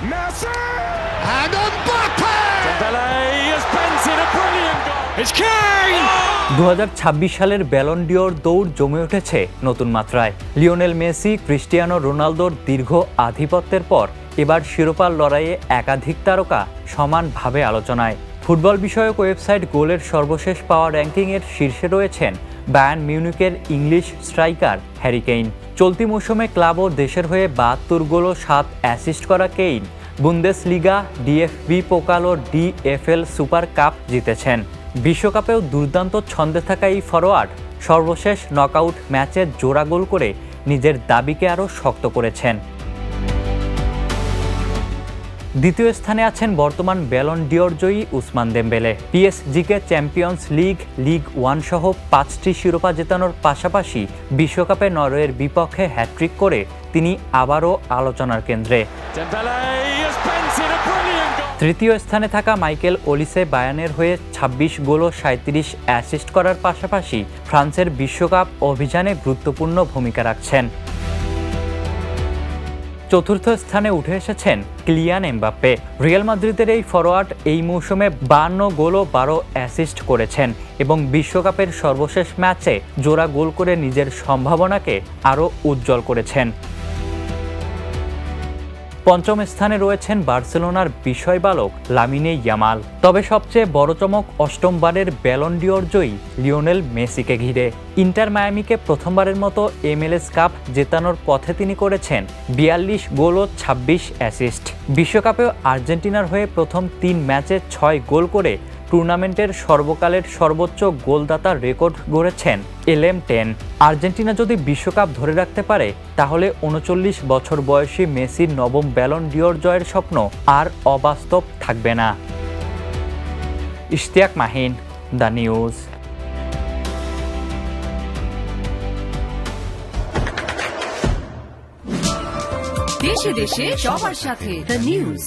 Messi! And Mbappe! Dembele has painted a brilliant goal. It's Kane! 2026 সালের Ballon d'Or দৌড় জমে উঠেছে নতুন মাত্রায়। লিওনেল মেসি, ক্রিস্টিয়ানো রোনালদোর দীর্ঘ আধিপত্যের পর এবার শিরোপার লড়াইয়ে একাধিক তারকা সমানভাবে আলোচনায়। ফুটবল বিষয়ক ওয়েবসাইট গোলের সর্বশেষ পাওয়া র্যাঙ্কিংয়ের শীর্ষে রয়েছেন বায়ার্ন মিউনিখের ইংলিশ স্ট্রাইকার হ্যারি কেইন। চলতি মৌসুমে ক্লাব ও দেশের হয়ে 72 গোল ও 7 অ্যাসিস্ট করা কেইন বুন্দেসলিগা, ডিএফবি পোকাল ও ডিএফএল সুপার কাপ জিতেছেন। বিশ্বকাপেও দুর্দান্ত ছন্দে থাকা এই ফরোয়ার্ড সর্বশেষ নকআউট ম্যাচে জোড়া গোল করে নিজের দাবিকে আরও শক্ত করেছেন। দ্বিতীয় স্থানে আছেন বর্তমান ব্যালন ডিওর জয়ী উসমান দেমবেলে। পিএসজিকে চ্যাম্পিয়ন্স লিগ, লিগ ওয়ান সহ 5টি শিরোপা জেতানোর পাশাপাশি বিশ্বকাপে নরওয়ের বিপক্ষে হ্যাট্রিক করে তিনি আবারও আলোচনার কেন্দ্রে। তৃতীয় স্থানে থাকা মাইকেল ওলিসে বায়ার্নের হয়ে 26 গোল ও 37 অ্যাসিস্ট করার পাশাপাশি ফ্রান্সের বিশ্বকাপ অভিযানে গুরুত্বপূর্ণ ভূমিকা রাখছেন। চতুর্থ স্থানে উঠে এসেছেন কিলিয়ান এমবাপ্পে। রিয়াল মাদ্রিদের এই ফরোয়ার্ড এই মৌসুমে 52 গোল ও 12 অ্যাসিস্ট করেছেন এবং বিশ্বকাপের সর্বশেষ ম্যাচে জোড়া গোল করে নিজের সম্ভাবনাকে আরও উজ্জ্বল করেছেন। পঞ্চম স্থানে রয়েছেন বার্সেলোনার বিষয় বালক লামিনে ইয়ামাল। তবে সবচেয়ে বড় চমক অষ্টমবারের ব্যালন ডিওর জয়ী লিওনেল মেসিকে ঘিরে। ইন্টার মায়ামিকে প্রথমবারের মতো MLS কাপ জেতানোর পথে তিনি করেছেন 42 গোল ও 26 অ্যাসিস্ট। বিশ্বকাপেও আর্জেন্টিনার হয়ে প্রথম 3 ম্যাচে 6 গোল করে টুর্নামেন্টের সর্বকালের সর্বোচ্চ গোলদাতার রেকর্ড গড়েছেন LM10। আর্জেন্টিনা যদি বিশ্বকাপ ধরে রাখতে পারে তাহলে 39 বছর বয়সী মেসির নবম ব্যালন ডিওর জয়ের স্বপ্ন আর অবাস্তব থাকবে না। Ishtiaq Mahin, the news. দেশে দেশে সবার সাথে দ্য নিউজ।